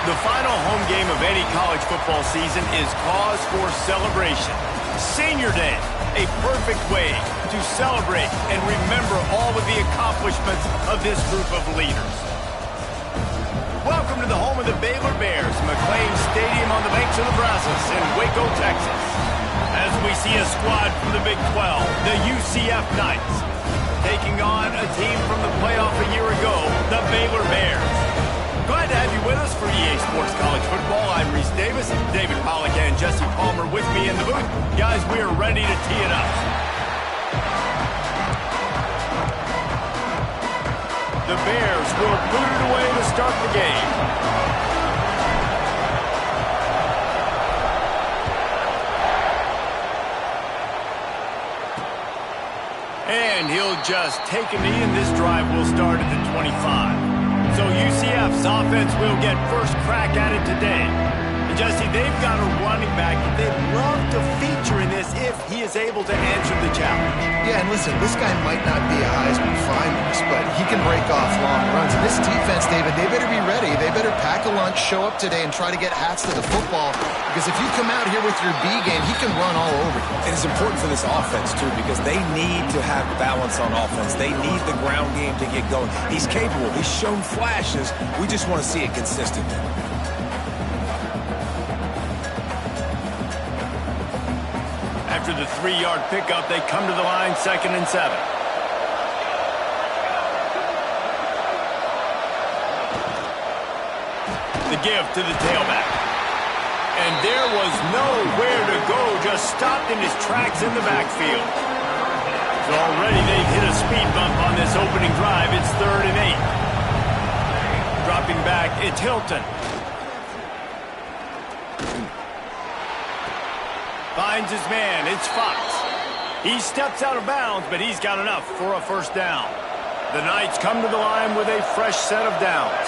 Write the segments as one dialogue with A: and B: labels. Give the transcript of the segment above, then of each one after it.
A: The final home game of any college football season is cause for celebration. Senior Day, a perfect way to celebrate and remember all of the accomplishments of this group of leaders. Welcome to the home of the Baylor Bears, McLean Stadium on the banks of the Brazos in Waco, Texas. As we see a squad from the Big 12, the UCF Knights, taking on a team from the playoff a year ago, the Baylor Bears. Glad to have you with us for EA Sports College Football. I'm Reese Davis, David Pollack and Jesse Palmer with me in the booth. Guys, we are ready to tee it up. The Bears will boot it away to start the game. And he'll just take a knee, and this drive will start at the 25. So UCF's offense will get first crack at it today. And Jesse, they've got a running back that they'd love to feature in this if he is able to answer the challenge.
B: Yeah, and listen, this guy might not be a Heisman finalist, but he can break off long runs. And this defense, David, they better be ready. They better pack a lunch, show up today, and try to get hats to the football. Because if you come out here with your B game, he can run all over you.
C: And it's important for this offense, too, because they need to have balance on offense. They need the ground game to get going. He's capable. He's shown flashes. We just want to see it consistently.
A: After the 3-yard pickup, they come to the line, 2nd and 7. The give to the tailback. And there was nowhere to go, just stopped in his tracks in the backfield. So already they've hit a speed bump on this opening drive. It's 3rd and 8. Dropping back, it's Hilton. Finds his man, it's Fox. He steps out of bounds, but he's got enough for a first down. The Knights come to the line with a fresh set of downs.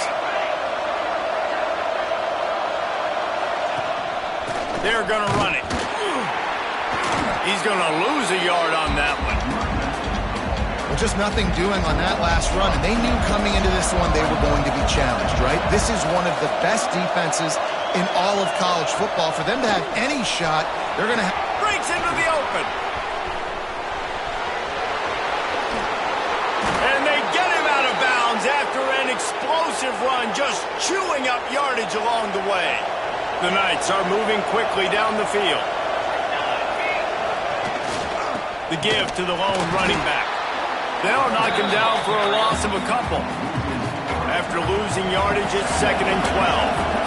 A: They're going to run it. He's going to lose a yard on that one.
B: Well, just nothing doing on that last run, and they knew coming into this one they were going to be challenged, right? This is one of the best defenses in all of college football. For them to have any shot, they're going to have...
A: Breaks into the open. And they get him out of bounds after an explosive run, just chewing up yardage along the way. The Knights are moving quickly down the field. The give to the lone running back. They'll knock him down for a loss of a couple. After losing yardage, it's 2nd and 12.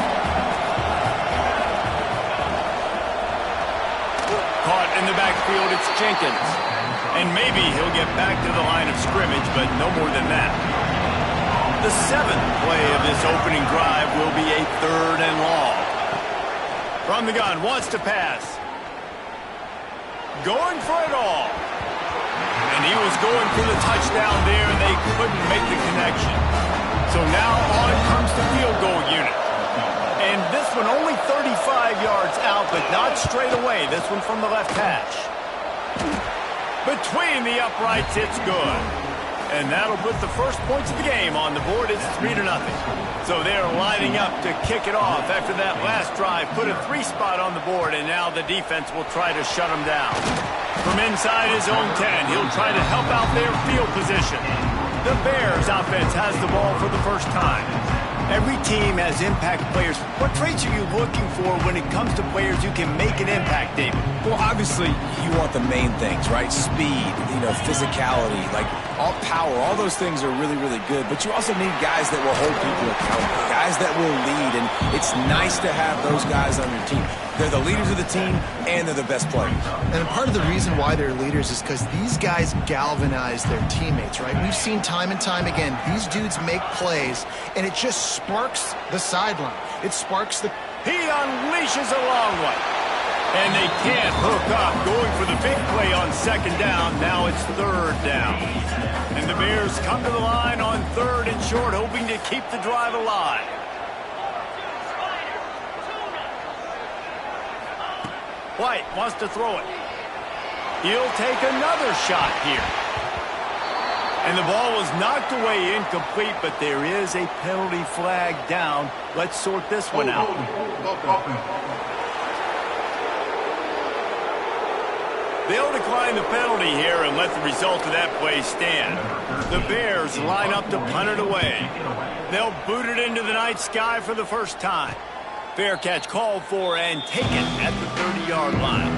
A: Caught in the backfield, it's Jenkins. And maybe he'll get back to the line of scrimmage, but no more than that. The 7th play of this opening drive will be a 3rd and long. From the gun, wants to pass. Going for it all. And he was going for the touchdown there, and they couldn't make the connection. So now on comes the field goal unit. And this one only 35 yards out, but not straight away. This one from the left hash. Between the uprights, it's good. And that'll put the first points of the game on the board. It's 3-0. So they're lining up to kick it off after that last drive. Put a 3 spot on the board, and now the defense will try to shut them down. From inside his own 10, he'll try to help out their field position. The Bears offense has the ball for the first time. Every team has impact players. What traits are you looking for when it comes to players who can make an impact, David?
C: Well, obviously, you want the main things, right? Speed, physicality, like all power. All those things are really, really good. But you also need guys that will hold people accountable, guys that will lead. And it's nice to have those guys on your team. They're the leaders of the team, and they're the best players.
B: And part of the reason why they're leaders is because these guys galvanize their teammates, right? We've seen time and time again, these dudes make plays, and it just sparks the sideline. It sparks the...
A: He unleashes a long one. And they can't hook up, going for the big play on 2nd down. Now it's 3rd down. And the Bears come to the line on 3rd and short, hoping to keep the drive alive. White wants to throw it. He'll take another shot here. And the ball was knocked away incomplete, but there is a penalty flag down. Let's sort this one out. They'll decline the penalty here and let the result of that play stand. The Bears line up to punt it away. They'll boot it into the night sky for the first time. Fair catch called for and taken at the 30-yard line.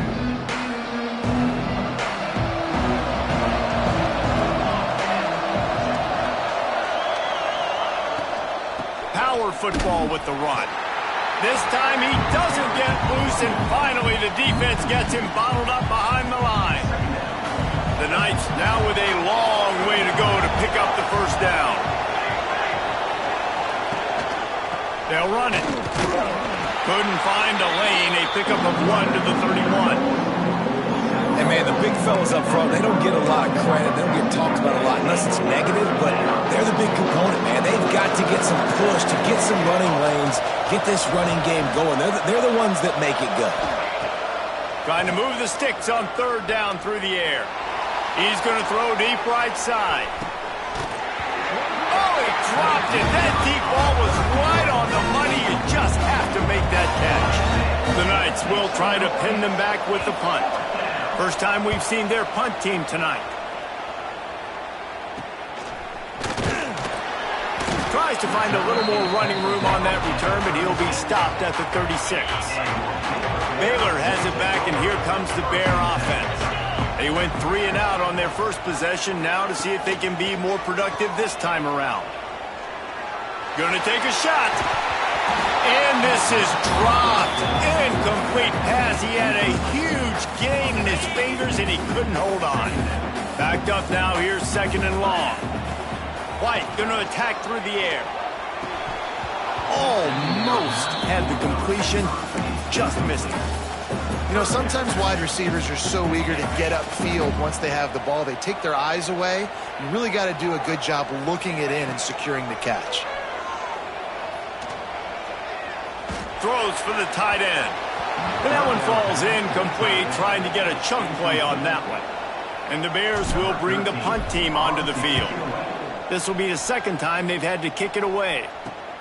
A: Power football with the run. This time he doesn't get loose, and finally the defense gets him bottled up behind the line. The Knights now with a long way to go to pick up the first down. They'll run it. Couldn't find a lane. A pickup of 1 to the 31.
C: And, man, the big fellas up front, they don't get a lot of credit. They don't get talked about a lot unless it's negative, but they're the big component, man. They've got to get some push, to get some running lanes, get this running game going. They're the ones that make it go.
A: Trying to move the sticks on third down through the air. He's going to throw deep right side. Oh, he dropped it. That deep ball was right on the money. You just have to make that catch. The Knights will try to pin them back with the punt. First time we've seen their punt team tonight. Tries to find a little more running room on that return, but he'll be stopped at the 36. Baylor has it back, and here comes the Bear offense. They went 3 and out on their first possession, now to see if they can be more productive this time around. Gonna take a shot. And this is dropped. Incomplete pass. He had a huge gain in his fingers, and he couldn't hold on. Backed up now. Here's second and long. White going to attack through the air. Almost had the completion. Just missed it.
B: You know, sometimes wide receivers are so eager to get upfield once they have the ball. They take their eyes away. You really got to do a good job looking it in and securing the catch.
A: Throws for the tight end. And that one falls incomplete, trying to get a chunk play on that one. And the Bears will bring the punt team onto the field. This will be the second time they've had to kick it away.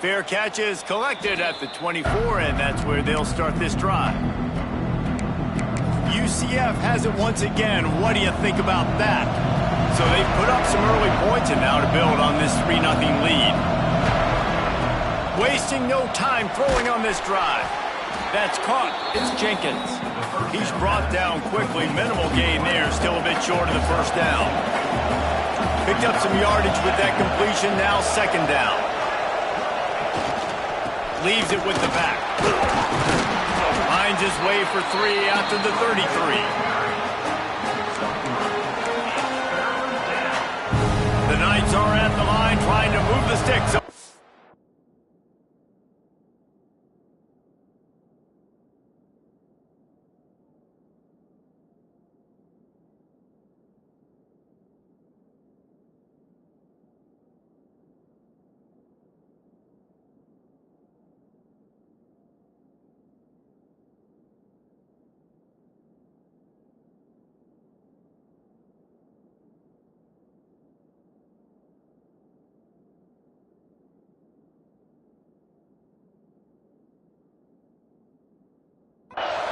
A: Fair catch is collected at the 24, and that's where they'll start this drive. UCF has it once again. What do you think about that? So they've put up some early points, and now to build on this 3-0 lead. Wasting no time throwing on this drive. That's caught. It's Jenkins. He's brought down quickly. Minimal gain there. Still a bit short of the first down. Picked up some yardage with that completion. Now second down. Leaves it with the back. Finds his way for 3 out to the 33. The Knights are at the line trying to move the sticks.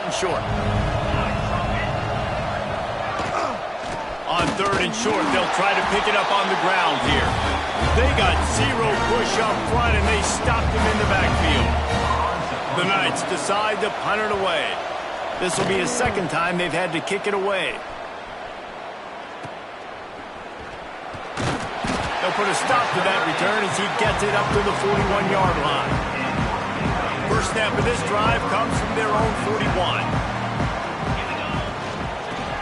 A: Short. On third and short, they'll try to pick it up on the ground here. They got 0 push up front, and they stopped him in the backfield. The Knights decide to punt it away. This will be the second time they've had to kick it away. They'll put a stop to that return as he gets it up to the 41-yard line. First snap of this drive comes from their own 41.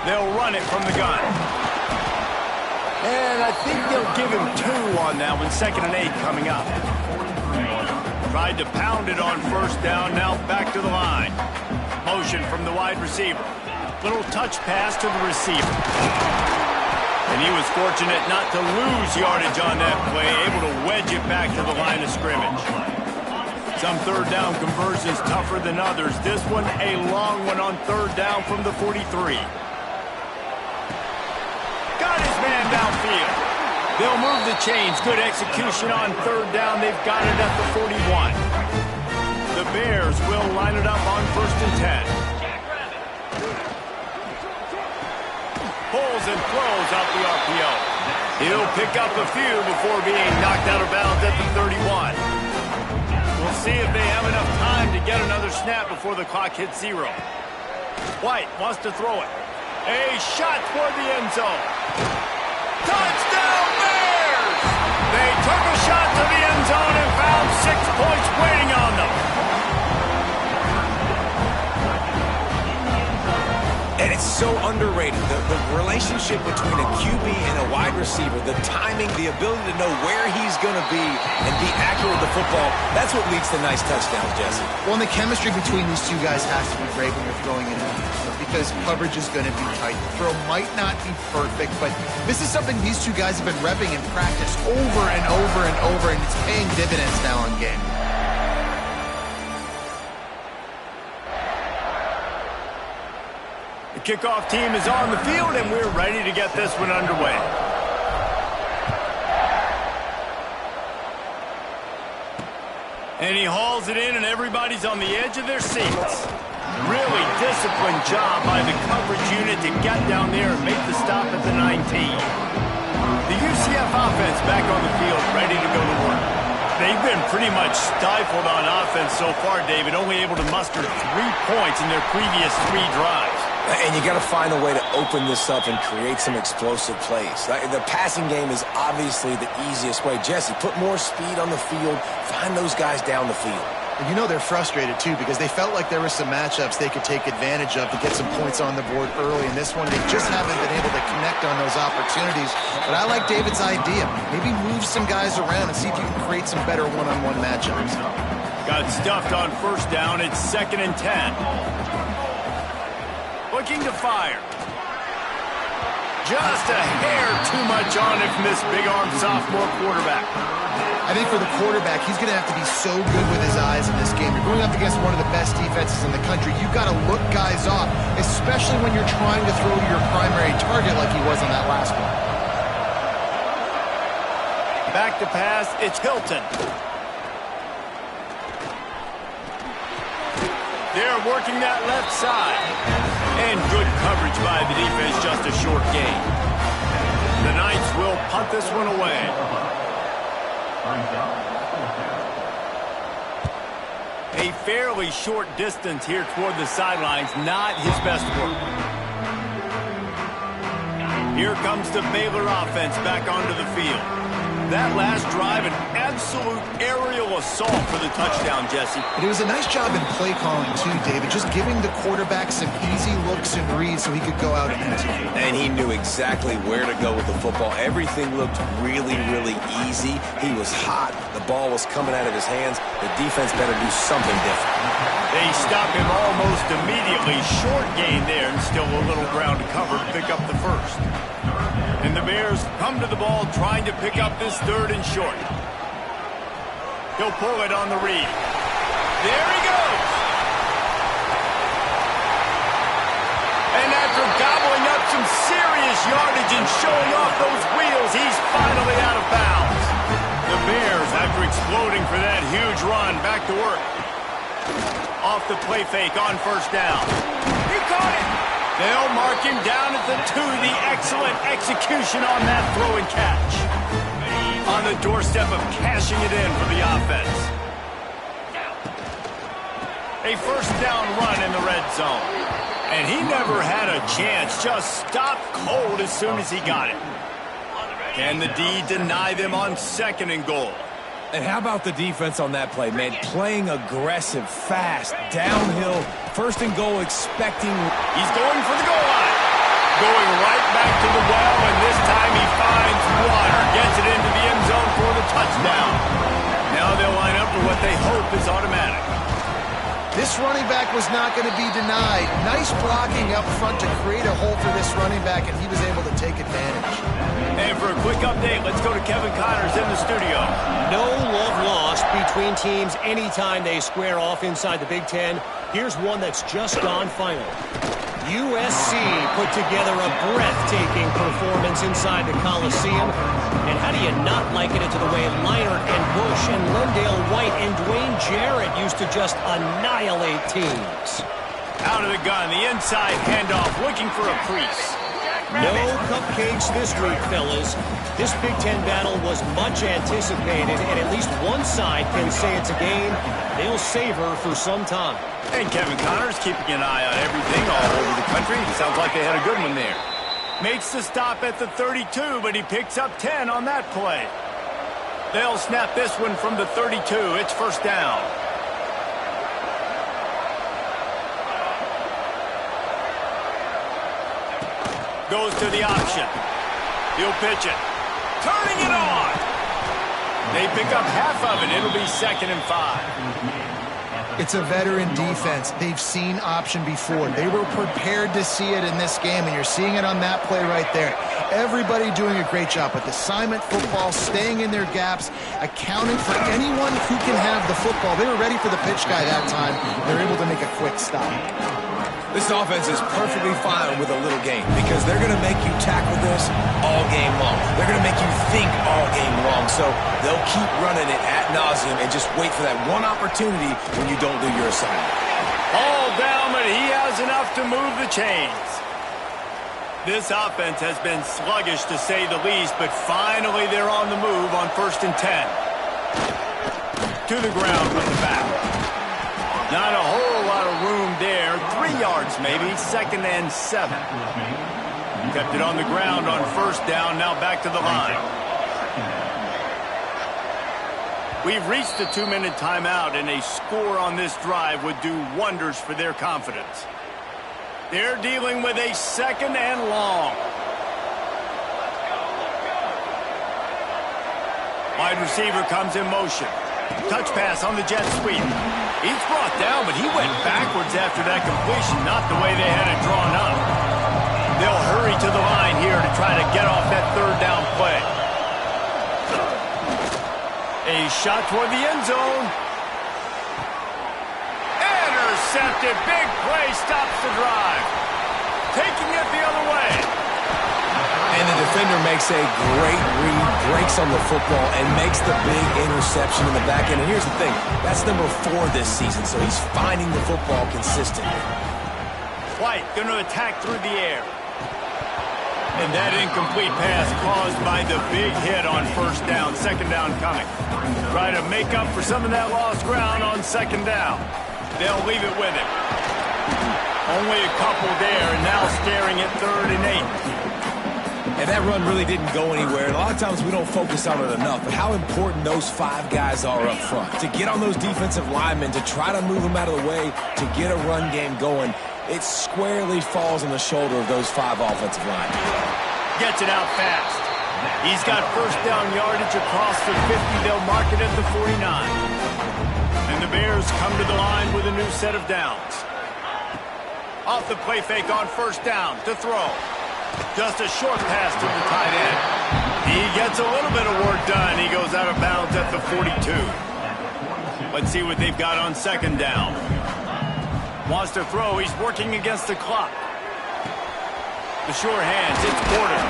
A: They'll run it from the gun. And I think they'll give him 2 on that one. 2nd and 8 coming up. Tried to pound it on first down. Now back to the line. Motion from the wide receiver. Little touch pass to the receiver. And he was fortunate not to lose yardage on that play. Able to wedge it back to the line of scrimmage. Some third down conversions tougher than others. This one a long one on third down from the 43. Got his man downfield. They'll move the chains. Good execution on third down. They've got it at the 41. The Bears will line it up on 1st and 10. Pulls and throws out the RPO. He'll pick up a few before being knocked out of bounds at the 31. We'll see if they have enough time to get another snap before the clock hits 0. White wants to throw it. A shot toward the end zone. Touchdown Bears! They took a shot to the end zone and found 6 points waiting on them.
C: And it's so underrated. The relationship between a QB and a wide receiver, the timing, the ability to know where he's going to be and be accurate with the football, that's what leads to nice touchdowns, Jesse.
B: Well, and the chemistry between these two guys has to be great when you're throwing it in, because coverage is going to be tight. The throw might not be perfect, but this is something these two guys have been repping in practice over and over and over, and it's paying dividends now in game.
A: The kickoff team is on the field, and we're ready to get this one underway. And he hauls it in, and everybody's on the edge of their seats. Really disciplined job by the coverage unit to get down there and make the stop at the 19. The UCF offense back on the field, ready to go to work. They've been pretty much stifled on offense so far, David, only able to muster 3 points in their previous 3 drives.
C: And you got to find a way to open this up and create some explosive plays. The passing game is obviously the easiest way. Jesse, put more speed on the field. Find those guys down the field.
B: You know they're frustrated, too, because they felt like there were some matchups they could take advantage of to get some points on the board early. In this one, they just haven't been able to connect on those opportunities. But I like David's idea. Maybe move some guys around and see if you can create some better one-on-one matchups.
A: Got stuffed on 1st down. It's 2nd and 10. Looking to fire. Just a hair too much on it from this big-arm sophomore quarterback.
B: I think for the quarterback, he's going to have to be so good with his eyes in this game. You're going up against one of the best defenses in the country. You've got to look guys off, especially when you're trying to throw to your primary target like he was on that last one.
A: Back to pass, it's Hilton. They're working that left side. And good coverage by the defense, just a short gain. The Knights will punt this one away. A fairly short distance here toward the sidelines, not his best work. Here comes the Baylor offense back onto the field. That last drive, an absolute aerial assault for the touchdown, Jesse.
B: And it was a nice job in play calling, too, David, just giving the quarterback some easy looks and reads so he could go out and execute.
C: And he knew exactly where to go with the football. Everything looked really, really easy. He was hot. The ball was coming out of his hands. The defense better do something different.
A: They stop him almost immediately. Short gain there, and still a little ground to cover to pick up the 1st. And the Bears come to the ball trying to pick up this 3rd and short. He'll pull it on the read. There he goes. And after gobbling up some serious yardage and showing off those wheels, he's finally out of bounds. The Bears, after exploding for that huge run, back to work. Off the play fake on 1st down. He caught it. They'll mark him down at the 2. The excellent execution on that throw and catch. On the doorstep of cashing it in for the offense. A 1st down run in the red zone. And he never had a chance. Just stopped cold as soon as he got it. Can the D deny them on 2nd and goal?
C: And how about the defense on that play, man? Playing aggressive, fast, downhill, 1st and goal, expecting.
A: He's going for the goal line. Going right back to the well, and this time he finds water. Gets it into the end zone for the touchdown. Now they'll line up for what they hope is automatic.
B: This running back was not going to be denied. Nice blocking up front to create a hole for this running back, and he was able to take advantage.
A: And for a quick update, let's go to Kevin Connors in the studio.
D: No love lost between teams anytime they square off inside the Big Ten. Here's one that's just gone final. USC put together a breathtaking performance inside the Coliseum. And how do you not liken it to the way Leinart and Bush and Lendale White and Dwayne Jarrett used to just annihilate teams?
A: Out of the gun, the inside handoff, looking for a crease.
D: No cupcakes this week, fellas. This Big Ten battle was much anticipated, and at least one side can say it's a game they'll savor for some time.
A: And Kevin Connors keeping an eye on everything all over the country. Sounds like they had a good one there. Makes the stop at the 32, but he picks up 10 on that play. They'll snap this one from the 32. It's first down. Goes to the option. He'll pitch it. Turning it on. They pick up half of it. It'll be 2nd and 5.
B: It's a veteran defense. They've seen option before. They were prepared to see it in this game, and you're seeing it on that play right there. Everybody doing a great job with assignment football, staying in their gaps, accounting for anyone who can have the football. They were ready for the pitch guy that time. They're able to make a quick stop.
C: This offense is perfectly fine with a little game because they're going to make you tackle this all game long. They're going to make you think all game long. So they'll keep running it ad nauseum and just wait for that one opportunity when you don't do your assignment.
A: All down, but he has enough to move the chains. This offense has been sluggish to say the least, but finally they're on the move on 1st and 10. To the ground with the back. Not a whole lot of room there. 3 yards maybe. 2nd and 7. Kept it on the ground on 1st down. Now back to the line. We've reached the 2-minute timeout, and a score on this drive would do wonders for their confidence. They're dealing with a 2nd and long. Wide receiver comes in motion. Touch pass on the jet sweep. He's brought down, but he went backwards after that completion, not the way they had it drawn up. They'll hurry to the line here to try to get off that 3rd down play. A shot toward the end zone. Intercepted. Big play stops the drive. Taking it the other way.
C: And the defender makes a great read, breaks on the football, and makes the big interception in the back end. And here's the thing, that's number 4 this season, so he's finding the football consistently.
A: White going to attack through the air. And that incomplete pass caused by the big hit on 1st down. 2nd down coming. Try to make up for some of that lost ground on 2nd down. They'll leave it with him. Only a couple there, and now staring at 3rd and 8.
C: And that run really didn't go anywhere. And a lot of times we don't focus on it enough, but how important those 5 guys are up front. To get on those defensive linemen, to try to move them out of the way, to get a run game going, it squarely falls on the shoulder of those 5 offensive linemen.
A: Gets it out fast. He's got 1st down yardage across the 50. They'll mark it at the 49. And the Bears come to the line with a new set of downs. Off the play fake on 1st down to throw. Just a short pass to the tight end. He gets a little bit of work done. He goes out of bounds at the 42. Let's see what they've got on 2nd down. Wants to throw. He's working against the clock. The sure hands. It's Porter.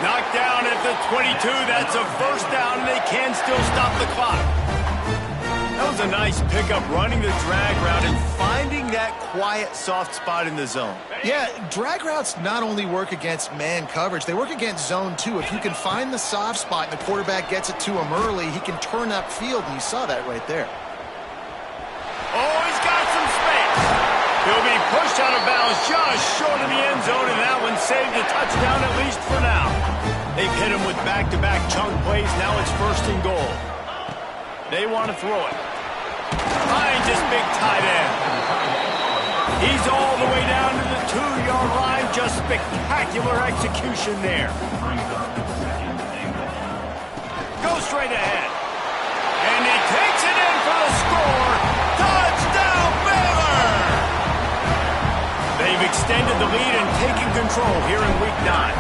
A: Knocked down at the 22. That's a 1st down, and they can still stop the clock. That was a nice pickup, running the drag route and finding that quiet, soft spot in the zone.
B: Yeah, drag routes not only work against man coverage, they work against zone too. If you can find the soft spot and the quarterback gets it to him early, he can turn upfield, and you saw that right there.
A: Oh, he's got some space. He'll be pushed out of bounds just short of the end zone, and that one saved a touchdown at least for now. They've hit him with back-to-back chunk plays. Now it's 1st and goal. They want to throw it. Finds this big tight end. He's all the way down to the 2-yard line. Just spectacular execution there. Goes straight ahead. And he takes it in for the score. Touchdown, Baylor! They've extended the lead and taken control here in Week 9.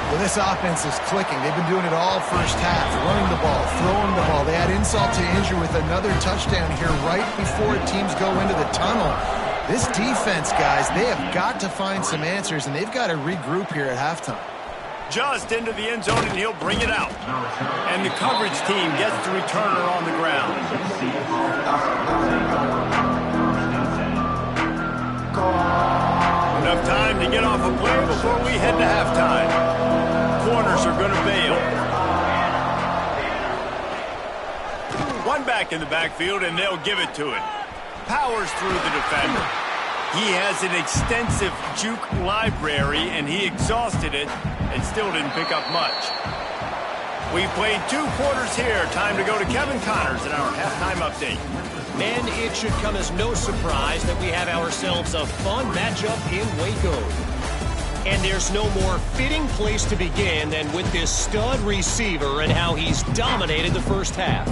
B: Well, this offense is clicking. They've been doing it all 1st half, running the ball, throwing the ball. They add insult to injury with another touchdown here right before teams go into the tunnel. This defense, guys, they have got to find some answers, and they've got to regroup here at halftime.
A: Just into the end zone, and he'll bring it out. And the coverage team gets the returner on the ground. Enough time to get off a play before we head to halftime. Corners are going to bail. One back in the backfield, and they'll give it to him. Powers through the defender. He has an extensive juke library, and he exhausted it and still didn't pick up much. We've played 2 quarters here. Time to go to Kevin Connors in our halftime update.
D: Men, it should come as no surprise that we have ourselves a fun matchup in Waco. And there's no more fitting place to begin than with this stud receiver and how he's dominated the first half.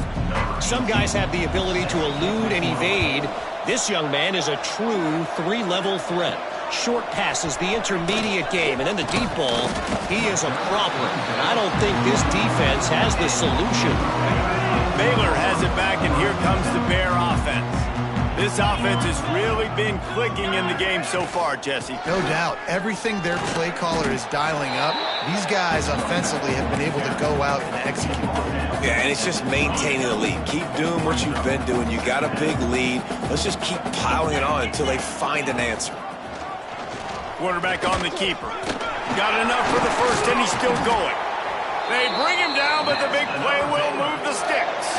D: Some guys have the ability to elude and evade. This young man is a true 3-level threat. Short passes, the intermediate game, and then the deep ball. He is a problem. And I don't think this defense has the solution.
A: Baylor has it back, and here comes the Bear offense. This offense has really been clicking in the game so far, Jesse.
B: No doubt. Everything their play caller is dialing up, these guys offensively have been able to go out and execute.
C: Yeah, and it's just maintaining the lead. Keep doing what you've been doing. You got a big lead. Let's just keep piling it on until they find an answer.
A: Quarterback on the keeper. Got enough for the first, and he's still going. They bring him down, but the big play will move the sticks.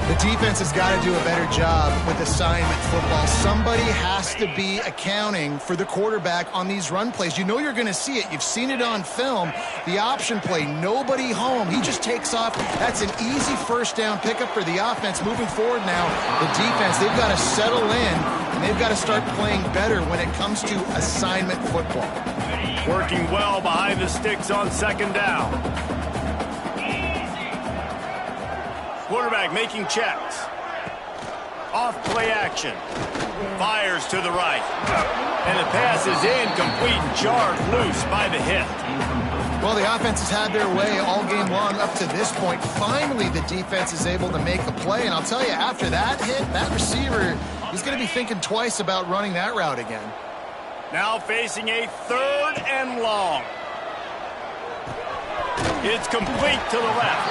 B: The defense has got to do a better job with assignment football. Somebody has to be accounting for the quarterback on these run plays. You know you're going to see it. You've seen it on film. The option play, nobody home. He just takes off. That's an easy first down pickup for the offense. Moving forward now, the defense, they've got to settle in, and they've got to start playing better when it comes to assignment football.
A: Working well behind the sticks on second down. Quarterback making checks. Off play action. Fires to the right. And the pass is incomplete and jarred loose by the hit.
B: Well, the offense has had their way all game long up to this point. Finally, the defense is able to make a play. And I'll tell you, after that hit, that receiver, he's going to be thinking twice about running that route again.
A: Now facing a 3rd and long. It's complete to the left.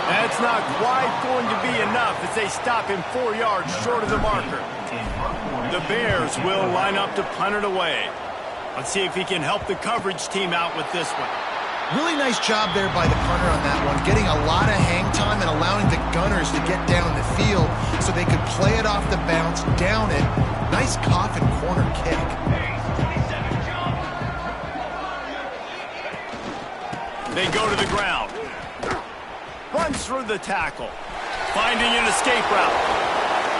A: That's not quite going to be enough as they stop him 4 yards short of the marker. The Bears will line up to punt it away. Let's see if he can help the coverage team out with this one.
B: Really nice job there by the punter on that one, getting a lot of hang time and allowing the Gunners to get down the field so they could play it off the bounce, down it. Nice coffin corner kick.
A: They go to the ground. Runs through the tackle. Finding an escape route.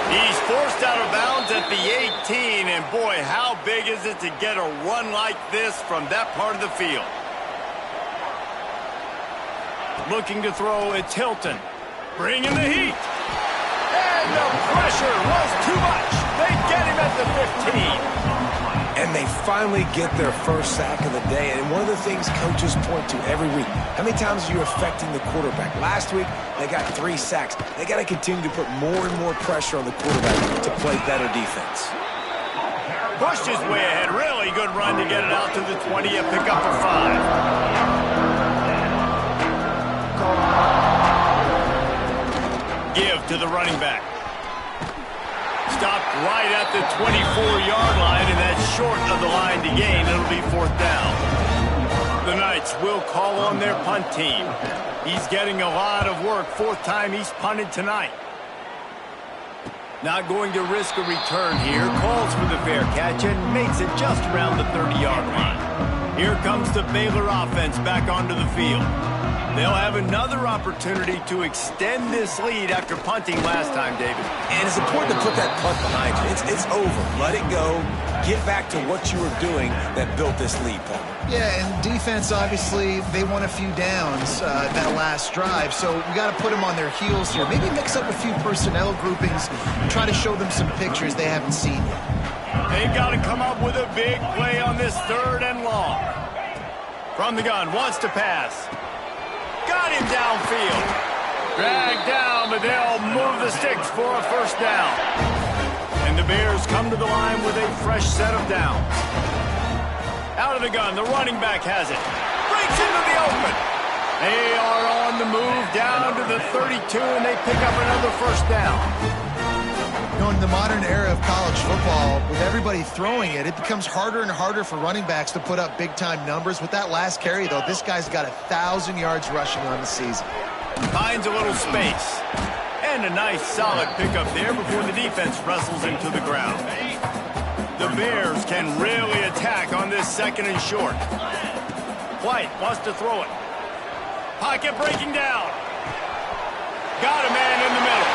A: He's forced out of bounds at the 18, and boy, how big is it to get a run like this from that part of the field. Looking to throw, it's Hilton. Bringing the heat. And the pressure was too much. They get him at the 15.
C: And they finally get their first sack of the day. And one of the things coaches point to every week, how many times are you affecting the quarterback? Last week, they got 3 sacks. They got to continue to put more and more pressure on the quarterback to play better defense.
A: Pushed his way ahead. Really good run to get it out to the 20 and pick up a 5. Give to the running back. Stopped right at the 24-yard line, and that's short of the line to gain. It'll be 4th down. The Knights will call on their punt team. He's getting a lot of work. 4th time he's punted tonight. Not going to risk a return here. Calls for the fair catch and makes it just around the 30-yard line. Here comes the Baylor offense back onto the field. They'll have another opportunity to extend this lead after punting last time, David.
C: And it's important to put that punt behind you. It's over. Let it go. Get back to what you were doing that built this lead, Paul.
B: Yeah, and defense, obviously, they won a few downs that last drive, so we got to put them on their heels here. Maybe mix up a few personnel groupings and try to show them some pictures they haven't seen yet.
A: They've got to come up with a big play on this 3rd and long. From the gun, wants to pass. Got him downfield. Dragged down, but they'll move the sticks for a 1st down. And the Bears come to the line with a fresh set of downs. Out of the gun, the running back has it. Breaks into the open. They are on the move down to the 32, and they pick up another first down.
B: You know, in the modern era of college football, with everybody throwing it, it becomes harder and harder for running backs to put up big-time numbers. With that last carry, though, this guy's got 1,000 yards rushing on the season.
A: Finds a little space. And a nice, solid pickup there before the defense wrestles him to the ground. The Bears can really attack on this second and short. White wants to throw it. Pocket breaking down. Got a man in the middle.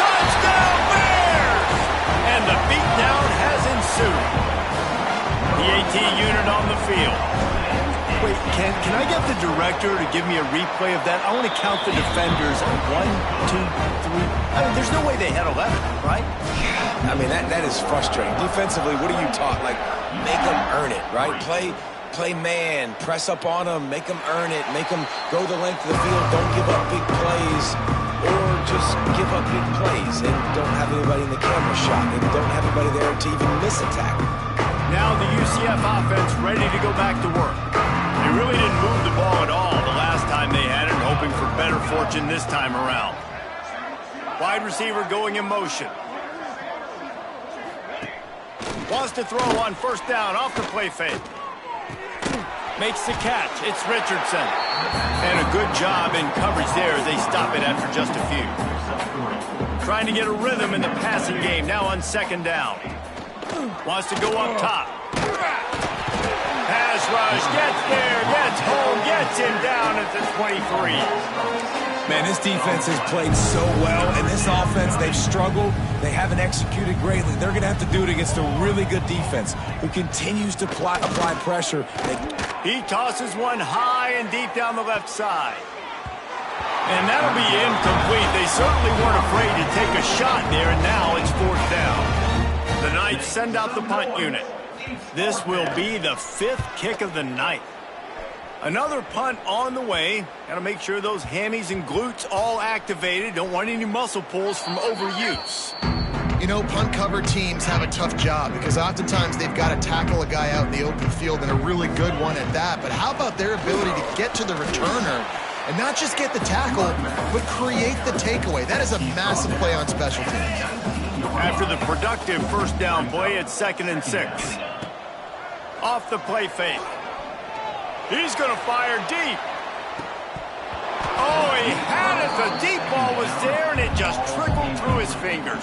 A: Touchdown, Bears! And the beatdown has ensued. The AT unit on the field. Wait, can I get the director to give me a replay of that? I want to count the defenders. 1, 2, 3. I mean, there's no way they had 11, right?
C: I mean, that is frustrating. Defensively, what are you taught? Like, make them earn it, right? Play man, press up on them, make them earn it, make them go the length of the field, don't give up big plays, or just give up big plays and don't have anybody in the camera shot and don't have anybody there to even miss a tackle.
A: Now the UCF offense ready to go back to work. They really didn't move the ball at all the last time they had it, hoping for better fortune this time around. Wide receiver going in motion. Wants to throw on first down off the play fake. Makes the catch. It's Richardson. And a good job in coverage there as they stop it after just a few. Trying to get a rhythm in the passing game now on second down. Wants to go up top. Pass rush, gets there, gets home, gets him down at the 23.
C: Man, this defense has played so well, and this offense, they've struggled. They haven't executed greatly. They're going to have to do it against a really good defense who continues to apply pressure.
A: He tosses one high and deep down the left side. And that'll be incomplete. They certainly weren't afraid to take a shot there, and now it's fourth down. The Knights send out the punt unit. This will be the 5th kick of the night. Another punt on the way. Got to make sure those hammies and glutes all activated. Don't want any muscle pulls from overuse.
B: You know, punt cover teams have a tough job because oftentimes they've got to tackle a guy out in the open field, and a really good one at that. But how about their ability to get to the returner and not just get the tackle, but create the takeaway? That is a massive play on special teams.
A: After the productive first down play, it's 2nd and 6. Off the play fake. He's going to fire deep. Oh, he had it. The deep ball was there, and it just trickled through his fingers.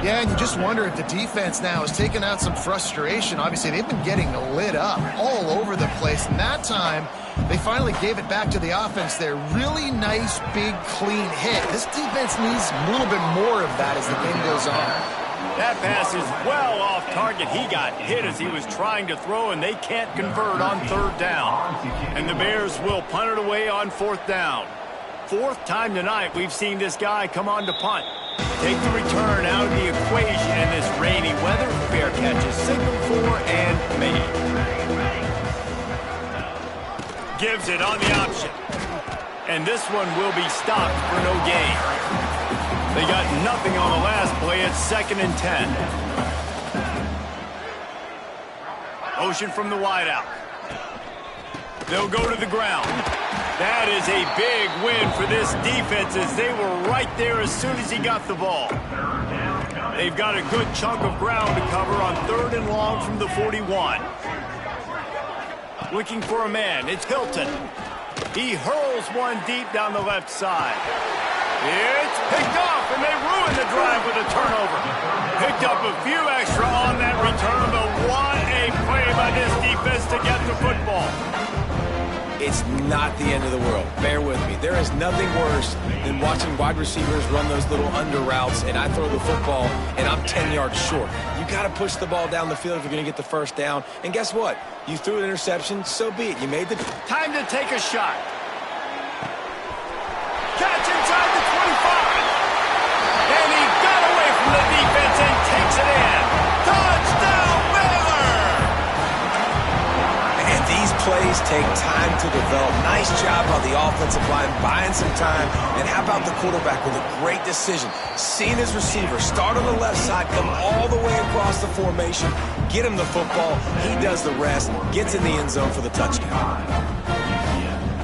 B: Yeah, and you just wonder if the defense now has taken out some frustration. Obviously, they've been getting lit up all over the place. And that time, they finally gave it back to the offense there. Really nice, big, clean hit. This defense needs a little bit more of that as the game goes on.
A: That pass is well off target. He got hit as he was trying to throw, and they can't convert on 3rd down. And the Bears will punt it away on 4th down. 4th time tonight we've seen this guy come on to punt. Take the return out of the equation in this rainy weather. Fair catch is signaled for and made. Gives it on the option. And this one will be stopped for no gain. They got nothing on the last play. It's 2nd and 10. Motion from the wideout. They'll go to the ground. That is a big win for this defense as they were right there as soon as he got the ball. They've got a good chunk of ground to cover on 3rd and long from the 41. Looking for a man. It's Hilton. He hurls one deep down the left side. It's picked off, and they ruin the drive with a turnover. Picked up a few extra on that return, but what a play by this defense to get the football.
C: It's not the end of the world. Bear with me. There is nothing worse than watching wide receivers run those little under routes, and I throw the football, and I'm 10 yards short. You got to push the ball down the field if you're going to get the first down. And guess what? You threw an interception, so be it. You made the...
A: Time to take a shot. Catch inside the 25. And he got away from the defense and takes it in. Touchdown, Baylor!
C: And these plays plays take time to develop. Nice job on the offensive line, buying some time. And how about the quarterback with a great decision? Seeing his receiver start on the left side, come all the way across the formation, get him the football. He does the rest, gets in the end zone for the touchdown.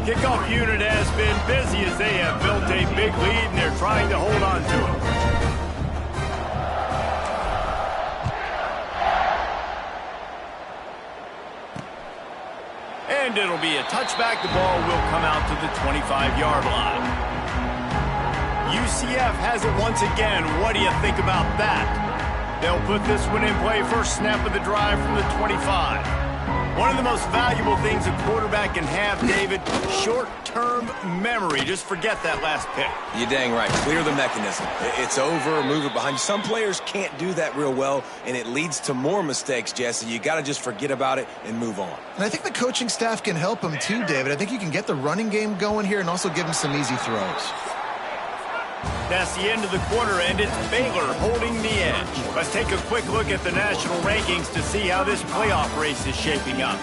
A: Kickoff unit has been busy as they have built a big lead, and they're trying to hold on to it. And it'll be a touchback. The ball will come out to the 25-yard line. UCF has it once again. What do you think about that? They'll put this one in play. First snap of the drive from the 25. One of the most valuable things a quarterback can have, David, short-term memory. Just forget that last pick.
C: You're dang right. Clear the mechanism. It's over, move it behind you. Some players can't do that real well, and it leads to more mistakes, Jesse. You got to just forget about it and move on.
B: And I think the coaching staff can help him too, David. I think you can get the running game going here and also give him some easy throws.
A: That's the end of the quarter, and it's Baylor holding the edge. Let's take a quick look at the national rankings to see how this playoff race is shaping up.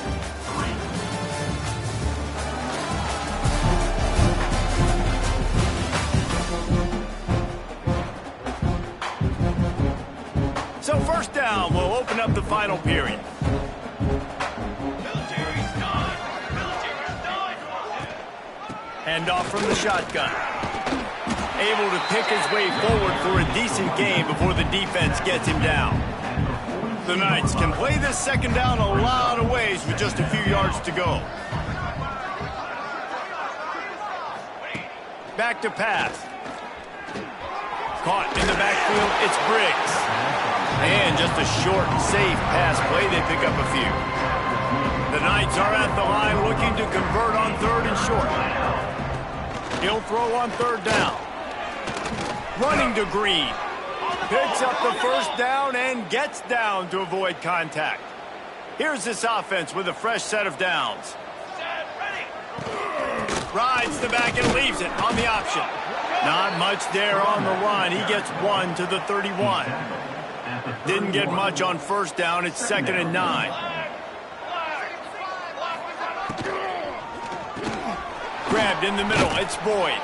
A: So first down, we'll open up the final period. Hand off from the shotgun. Able to pick his way forward for a decent game before the defense gets him down. The Knights can play this second down a lot of ways with just a few yards to go. Back to pass. Caught in the backfield, it's Briggs. And just a short, safe pass play, they pick up a few. The Knights are at the line looking to convert on third and short. He'll throw on third down. Running to Green. Picks up the first down and gets down to avoid contact. Here's this offense with a fresh set of downs. Rides the back and leaves it on the option. Not much there on the line. He gets one to the 31. Didn't get much on first down. It's 2nd and 9. Grabbed in the middle. It's Boyd.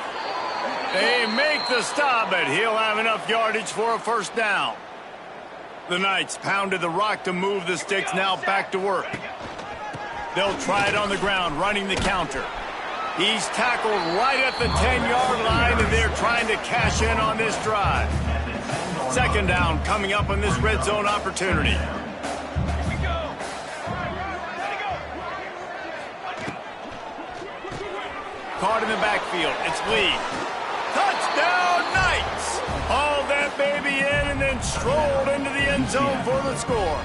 A: They make the stop, but he'll have enough yardage for a first down. The Knights pounded the rock to move the sticks, now back to work. They'll try it on the ground, running the counter. He's tackled right at the 10-yard line, and they're trying to cash in on this drive. Second down coming up on this red zone opportunity. Caught in the backfield. It's Lee. Touchdown, Knights! Hauled that baby in and then strolled into the end zone for the score.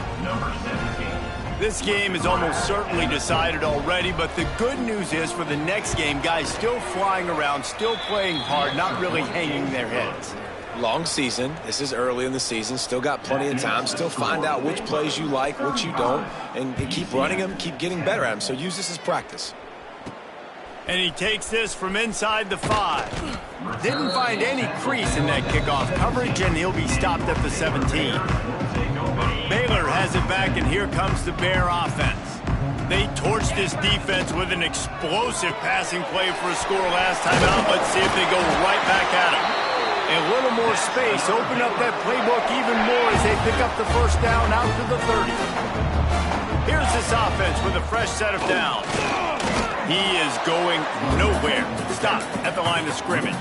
A: This game is almost certainly decided already, but the good news is for the next game, guys still flying around, still playing hard, not really hanging their heads.
C: Long season. This is early in the season. Still got plenty of time. Still find out which plays you like, which you don't, and keep running them, keep getting better at them. So use this as practice.
A: And he takes this from inside the 5. Didn't find any crease in that kickoff coverage, and he'll be stopped at the 17. Baylor has it back, and here comes the Bear offense. They torched this defense with an explosive passing play for a score last time out. Let's see if they go right back at him. A little more space, open up that playbook even more as they pick up the first down out to the 30. Here's this offense with a fresh set of downs. He is going nowhere. Stop at the line of scrimmage.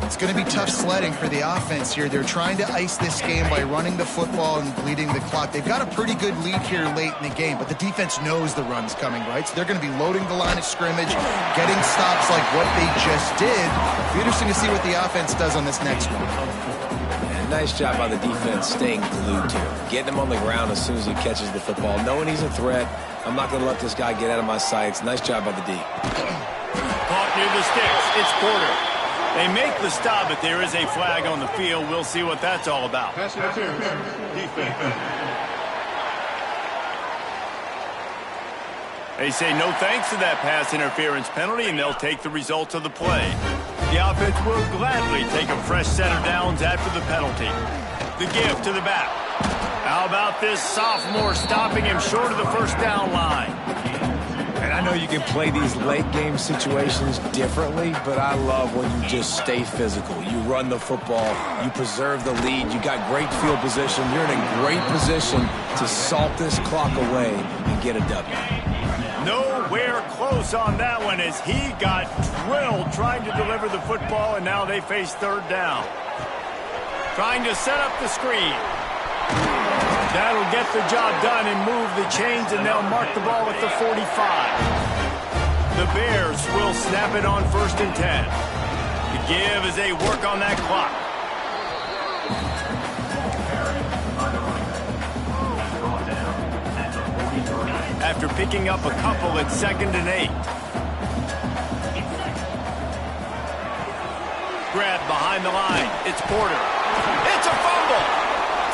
B: It's going to be tough sledding for the offense here. They're trying to ice this game by running the football and bleeding the clock. They've got a pretty good lead here late in the game, but the defense knows the run's coming, right? So they're going to be loading the line of scrimmage, getting stops like what they just did. It'll be interesting to see what the offense does on this next one.
C: And nice job by the defense staying glued to him. Getting him on the ground as soon as he catches the football. Knowing he's a threat, I'm not going to let this guy get out of my sights. Nice job by the D.
A: Caught near the sticks. It's Porter. They make the stop, but there is a flag on the field. We'll see what that's all about.
E: Pass interference. Defense.
A: They say no thanks to that pass interference penalty, and they'll take the results of the play. The offense will gladly take a fresh set of downs after the penalty. The give to the back. How about this sophomore stopping him short of the first down line? And
C: know you can play these late-game situations differently, but I love when you just stay physical. You run the football, you preserve the lead, you got great field position, you're in a great position to salt this clock away and get a W.
A: Nowhere close on that one as he got drilled trying to deliver the football, and now they face third down. Trying to set up the screen. That'll get the job done and move the chains, and they'll mark the ball at the 45. The Bears will snap it on 1st and 10. The give as they work on that clock. After picking up a couple at 2nd and 8. Grab behind the line. It's Porter. It's a fumble.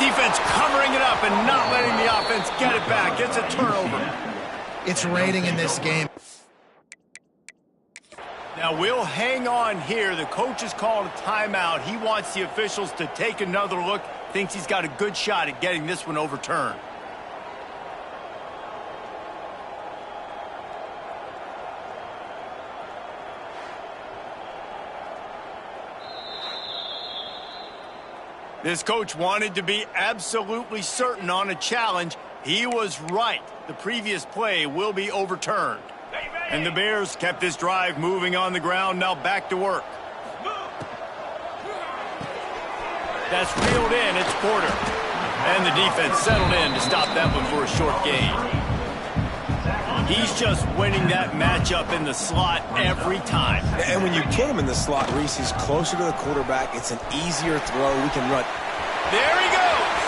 A: Defense covering it up and not letting the offense get it back. It's a turnover.
B: It's raining in this game.
A: Now we'll hang on here. The coach has called a timeout. He wants the officials to take another look. Thinks he's got a good shot at getting this one overturned. This coach wanted to be absolutely certain on a challenge. He was right. The previous play will be overturned. And the Bears kept this drive moving on the ground. Now back to work. That's reeled in. It's Porter. And the defense settled in to stop that one for a short gain. He's just winning that matchup in the slot every time.
C: And when you put him in the slot, Reese, he's closer to the quarterback. It's an easier throw. We can run.
A: There he goes.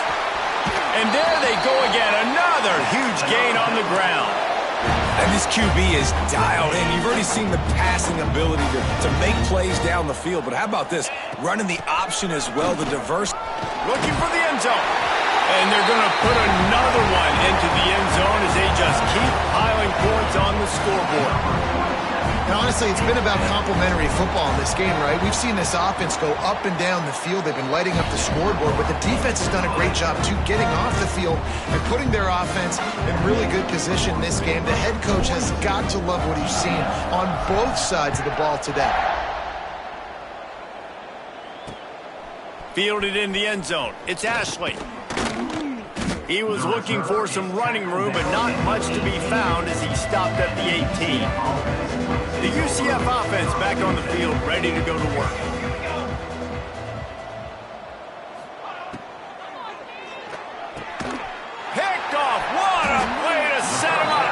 A: And there they go again. Another huge gain on the ground.
C: And this QB is dialed in. You've already seen the passing ability to make plays down the field. But how about this? Running the option as well, the diverse.
A: Looking for the end zone. And they're going to put another one into the end zone as they just keep piling points on the scoreboard.
B: And honestly, it's been about complementary football in this game, right? We've seen this offense go up and down the field. They've been lighting up the scoreboard, but the defense has done a great job, too, getting off the field and putting their offense in really good position in this game. The head coach has got to love what he's seen on both sides of the ball today.
A: Fielded in the end zone. It's Ashley. He was looking for some running room, but not much to be found as he stopped at the 18. The UCF offense back on the field, ready to go to work. Picked off. What a play to set him up.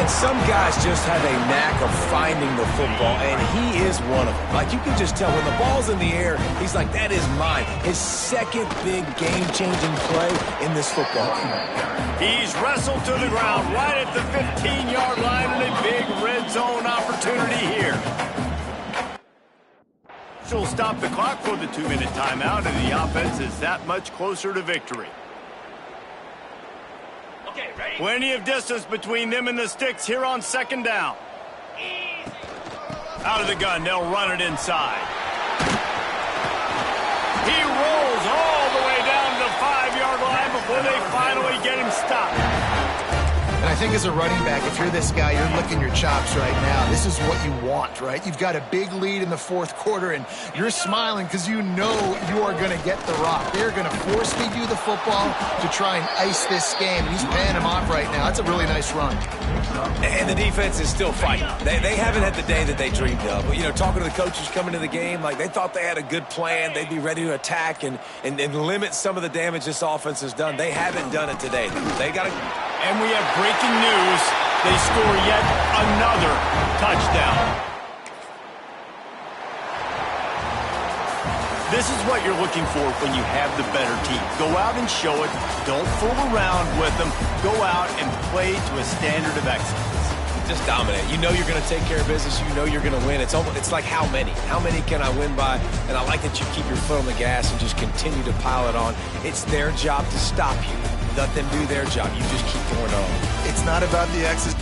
C: And some guys just have a knack of finding the football, and he is one of them. Like, you can just tell when the ball's in the air, he's like, that is mine. His second big game-changing play in this football game.
A: He's wrestled to the ground right at the 15-yard line and a big red zone opportunity here. She'll stop the clock for the 2-minute timeout, and the offense is that much closer to victory. Plenty of distance between them and the sticks here on 2nd down. Out of the gun, they'll run it inside. He rolls all the way down to the 5-yard line before they finally get him stopped.
B: And I think as a running back, if you're this guy, you're licking your chops right now. This is what you want, right? You've got a big lead in the 4th quarter, and you're smiling because you know you are going to get the rock. They're going to force-feed you the football to try and ice this game. He's paying him off right now. That's a really nice run.
C: And the defense is still fighting. They haven't had the day that they dreamed of. But, you know, talking to the coaches coming to the game, like, they thought they had a good plan. They'd be ready to attack and limit some of the damage this offense has done. They haven't done it today. They got to...
A: And we have breaking news. They score yet another touchdown. This is what you're looking for when you have the better team. Go out and show it. Don't fool around with them. Go out and play to a standard of excellence.
C: Just dominate. You know you're going to take care of business. You know you're going to win. It's like how many? How many can I win by? And I like that you keep your foot on the gas and just continue to pile it on. It's their job to stop you. Let them do their job. You just keep going on.
B: It's not about the X's.